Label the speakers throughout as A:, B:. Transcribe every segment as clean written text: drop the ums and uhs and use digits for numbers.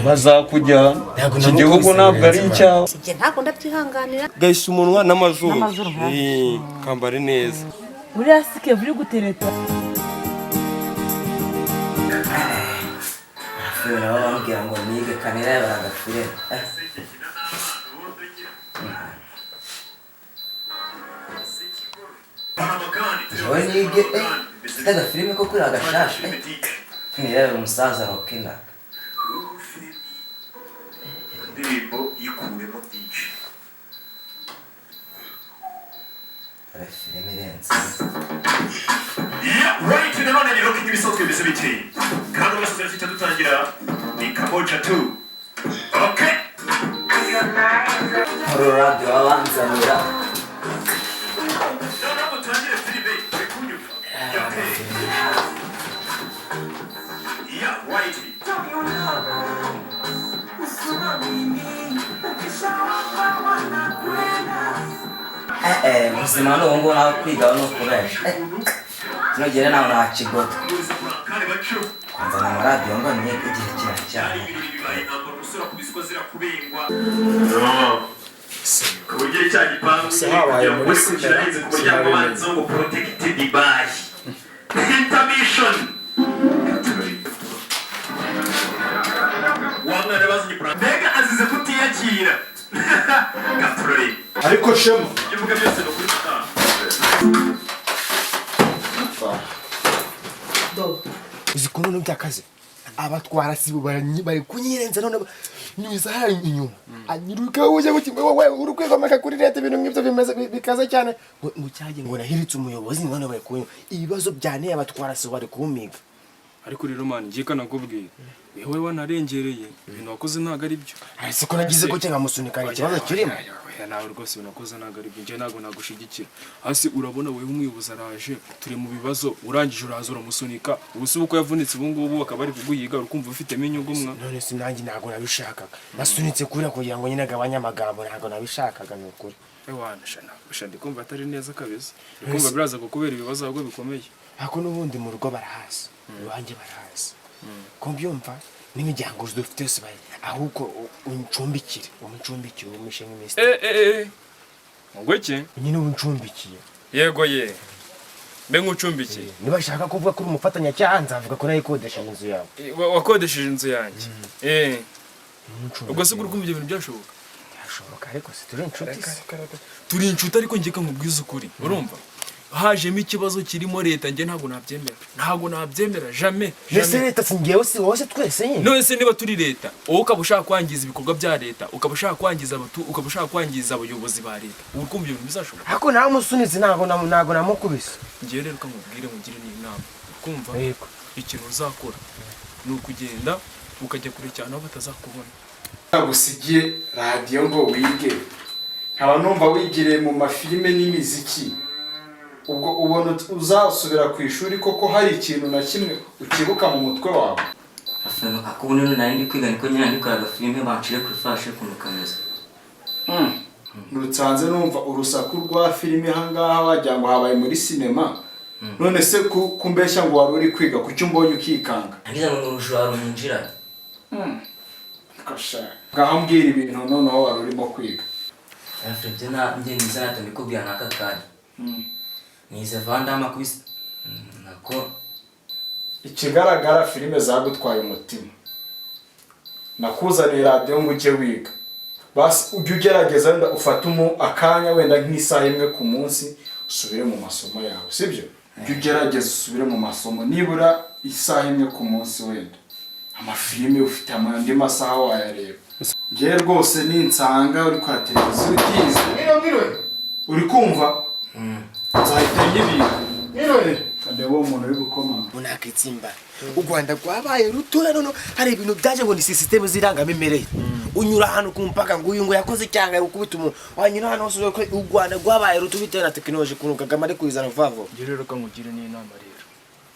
A: bazakujyana iki gihugu ntabwo ari icyawe
B: ntabwo ndabyihanganira
C: gahisha umunwa n'amazuru kambare neza
B: buriya sike buri gutereta
D: afurera bambwira ngo nige kamera y'abagafure wowe nige sitaga filime ko kuri agashasha nirebe umusaza rokina
E: indirimbo yikuremo byinshi
D: filime irenze
E: right none ni rokina ibisotswe bise biti kandi ugasoza rufite dutangira ni kamoja 2 okay
D: radio avanzanira ubuzima n'ubu nawe kwiga no kubesha nugere nawe nta kigoto kwanzana amaradiyo ngo ni igihe kiracyane
E: kuburyo cya gipangu habaye muri sida umuryango wanze ngo protected by intermission wamwana bazanye mbega azize kutiyakira gatorore
A: ariko shema
E: ivuga byose no kuri
C: uzi ko none byakaze abatwara sibo bari kunyirenza none nyuza hari inyuma anyiruka uje gukimwe wowe urukwegomeka kuri leta ibintu nk'ibyo bimeze bikaze cyane ngo cyage ngo nahiritse umuyobozi none bari kunywa ibibazo byane abatwara sibo bari kumiga
F: ariko rero man ngiye kana kubwira wewe wanarengereye ibintu wakoze ntago ari byo
C: ariko ko nagize gute nkamusunika ikibazo kirimo
F: nawe rwose unakoze ntago ari byo nje ntago nagushigikira hasi urabona wewe umuyobozi araje turi mu bibazo urangije uraza uramusunika ubusubu uko yavunitse ubungubu bakaba bari kuguhiga urukumva ufite inyungu mwa
C: none sinangi ntago nabishakaga nasunitse kuri kugira ngo nyine agabanya amagambo ntago nabishakaga n'ukuri
F: ewana shana ndikumva atari neza kabisa ndikumva biraza gukubera ibibazo ahubwo bikomeye
C: ako n'ubundi mu rugo barahazi iwanjye barahazi ko mbyumva n'imiryango dufite yose bayi ahubwo uncumbikire umushe nk'iminsi
F: ngweke
C: nyine uncumbikiye
F: yego ye mbe ngucumbikiye
C: niba shaka kuvuga ko umufatanya cyanza avuga ko nayikodesha inzu yawe
F: wakodesheje inzu yanjye ubwo se guru kumva ibintu byashoboka
C: ariko se
F: turi inshuti ariko njye kamubwiza ukuri urumva hajemo ikibazo kirimo leta nge ntago nabyemera jamais
C: nese leta singewe si wose twese nyine
F: none se niba turi leta wowe ukaba ushaka kwangiza ibikorwa bya leta ukaba ushaka kwangiza abayobozi ba leta urukumva ibintu bizashoboka
C: ariko nawe musunitse ntago namukubise
F: ngiye rero kamubwire mugire n'inama kumva ikintu uzakora ni ukugenda ukajya kure cyane aho batazakubona
A: nagusigiye radio ngo wige nkaba numva wigire mu mafilime n'imiziki ubwo ubona uzasubira ku ishuri koko hari ikintu na kimwe ukibuka mu mutwe wawe
D: afana akubona nari ndi kwiga niko nyina ndikoraga filime bancire kuri fashe kumukameza
A: nutsanze numva urusaku rwa filime hangaha wagira ngo habaye muri sinema none se kumbeshya ngo wari uri kwiga kuki umbonye ukikanga
D: ngize ngo urushwaro munjira
A: kasha ngaho mbwira ibintu noneho wari urimo kwiga
D: afite na njye nizana ndikubwira nakakari nize vandama kwisi nako
A: ikigaragara filime zagutwaye umutima nakuzaniye radio ngo ujye wiga basi ujye ugerageza wenda ufate akanya wenda nk'isaha imwe ku munsi usubire mu masomo yawe sibyo ujye ugerageza usubire mu masomo nibura isaha imwe ku munsi wenda amafilime ufite andi masaha wayareba ngiye rwose ninsanga uri kwa televiziyo ukize uri kumva nzahita nyibika ndeba umuntu uri gukoma
C: unakitsimba u Rwanda rwabaye rutoya none hari ibintu byaje ngo ni system zirangamimereye unyura hano ku mpaka ngo uyu ngo yakoze cyanga ukubita umuntu wanyura hano hose ko u Rwanda rwabaye rutubite na technology kunuka gamare kwizana vavo
F: ngiye rero kamugire n'inama rero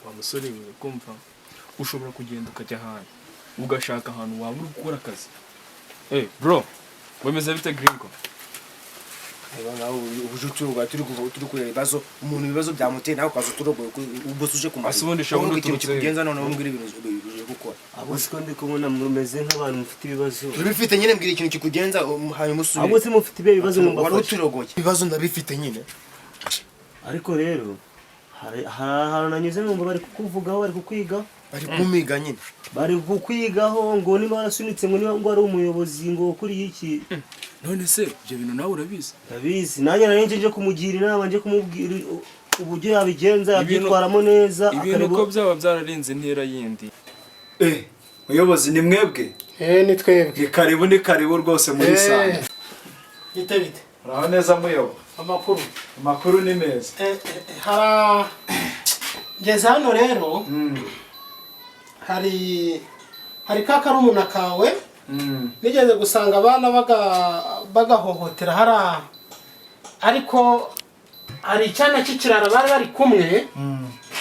F: wa musore we kumva ushobora kugenda ukajya hano ugashaka ahantu waba uri gukora akazi bro wemeze bite gringo
C: eba ngaho ubujuturuga turi kureba ibibazo umuntu ibibazo byamuteye nawe ukaza turogoye ubwo suje kumasa
F: asubundi shabunda
C: tukigenza none umbwira ibintu gukora
G: abo siko ndi kubona mumeze nk'abantu mufite ibibazo
C: urabifite nyine mbwira ikintu kikugenza hanyuma usubire
G: abo se mufite ibibazo
C: wari uturogoye ibibazo ndabifite nyine
G: ariko rero hari ahantu nanyuze numva bari kukuvugaho bari kukwigaho
C: bari kumiga nyine
G: bari kukwigaho ngo niba warasunitse ngo niba ngo ari umuyobozi ngo kuri iki
F: none se ibyo bintu nawe urabizi
G: ndabizi nanjye nari nje kumugira inama nje kumubwira uburyo yabigenza yabyitwaramo neza
F: ibintu ko byaba byararenze intera yindi
A: muyobozi ni mwebwe
C: ni twebwe
A: ni karibu rwose muri sanga
C: bite
A: uraho neza muyobo amakuru ni meza
H: ngeze hano rero hari ka karumuna kawe nigeze gusanga abana bagahohotera hariya ariko hari icyana cy'ikirara bari kumwe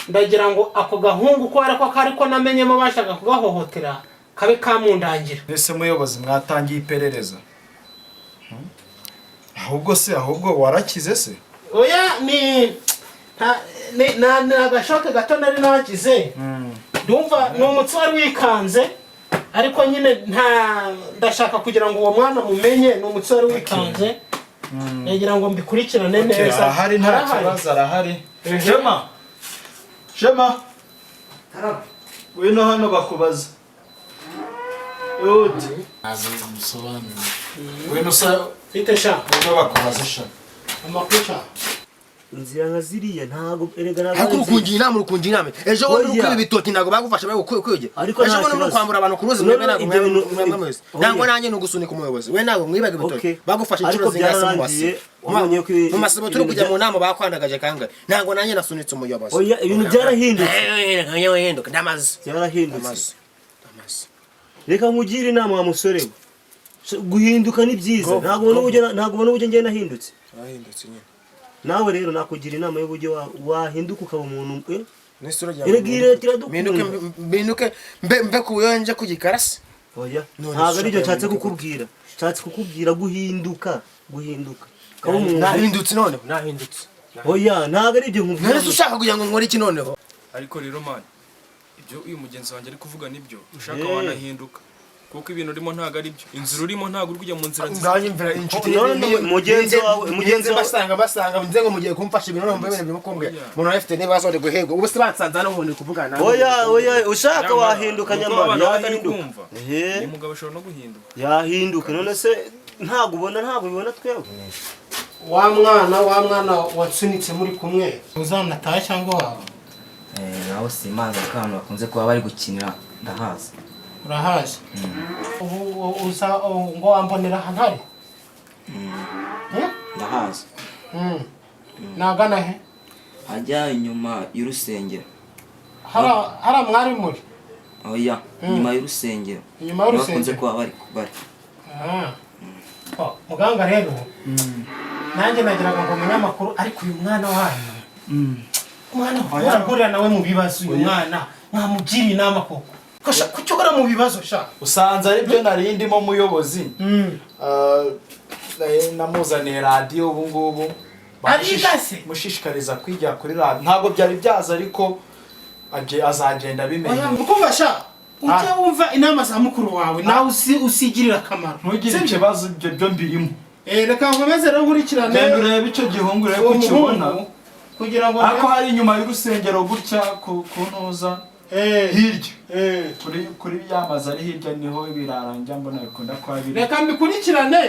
H: ndagira ngo ako gahungu kubera ko kariko namenyemo bashaka kugahohotera kabe kamundangira
A: ese muyobozi mwatangiye iperereza ahubwo warakize se
H: oya ni agashoke gato nari nagize ndumva ni umutsi wari wikanze ariko nyine ndashaka kugira ngo uwo mwana mumenye ni umutsi wari wikanze nagira ngo mbikurikirane neza
A: arahari nta kibazo arahari Shema wino hano bakubaza uti
H: musobanuro
A: wino sa
H: bite sha
A: wino bakubaza sha
H: amakwica
G: inzira nka ziriya ntago erega ntabwo
C: ariko urukungira inama ejo wowe ukwiba ibitoki ntago bagufasha bari kwege ejo wowe no kwambura abantu kuruzi mwebe ntago ntabwo nanjye no gusunika umuyobozi we ntabwo mwibaga ibitoki bagufasha inshuro zingase mu masi mu masibo turi kujya mu nama bakwandagaje kangahe ntabwo nanjye nasunitse umuyobozi
G: oya ibintu byarahindutse
C: ndamaze
G: byarahindutse reka nkugire inama wa musore guhinduka ni byiza ntabwo ubona uburyo ngenda nahindutse
C: nyine
G: nawe rero nakugira inama y'uburyo wahinduka ukaba umuntu
C: binduke mbe kuyonje kugikarasi
G: oya ntabwo aribyo nshatse kukubwira guhinduka
C: nahindutse noneho nahindutse
G: oya ntabwo aribyo nkubwira
C: none ushaka kugira ngo nkore iki noneho
F: ariko rero man ibyo uyu mugenzi wanjye ari kuvuga nibyo ushaka wanahinduka kuko ibintu urimo ntago ari byo inzira urimo ntago uri kujya mu nzira nziza
C: nganyimvira inshuti
G: mugenzi wawe
C: basanga nze ngo mugiye kumfasha ibintu none mbere byo umuntu afite nibazo ari guhego ubu sibansanza no nkoni kuvugana
G: oya ushaka wahinduka nyamara yahinduka
F: ni mugabo ashobora no guhinduka
G: yahinduka none se ntago ubibona twebwe
H: wa mwana watsunitse muri kumwe uzanataha cyangwa wawe
D: naho simanza ko abantu bakunze kuba bari gukinira ndahazi
H: urahazi uza ngo wambonera ahantu hari
D: ndahazi
H: nagana he
D: hajya inyuma y'urusengero
H: hara mwari muri
D: oya inyuma y'urusengero bakunze kuba bari
H: muganga rero nanjye nagiraga ngo umunyamakuru ariko uyu mwana wanyu umwana uragurira nawe mu bibazo uyu mwana mwamugiriye inama koko kucyo gora mu bibazo sha
A: usanze ari byo nari ndimo muyobozi namuzaniye radio ubu ngubu mushishikariza kwijya kuri radio ntabwo byari byaza ariko azagenda bimenya
H: ukumva sha ujya wumva inama za mukuru wawe nawe usigirira akamaro
A: ntugire ikibazo byo mbirimo
H: reka nkomeze rero nkurikirane
A: genda urebe icyo gihungu urebe ko ukibona
H: kugira ngo
A: ako hari inyuma y'urusengero gutya ku ntuza hirya kuri yamaza ari hirya niho ibiraranja mbona bikunda kwa biri
H: reka mbikurikirane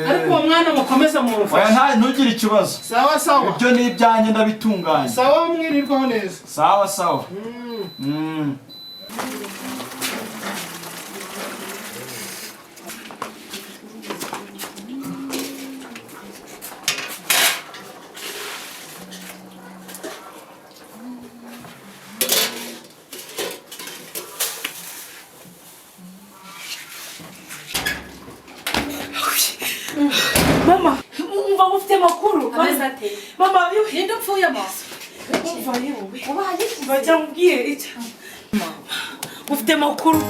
H: ariko uwo mwana mukomeza mu mufasha
A: ntugire ikibazo
H: sawa
A: ibyo ni ibyanjye ndabitunganya
H: sawa mwirirwaho neza
A: sawa
B: Mama, umva ufite amakuru. Mama,
I: ninde upfuye amaso?
B: umva yewe. Ubaye iki? Bajya mubwire icyo. Ufite amakuru.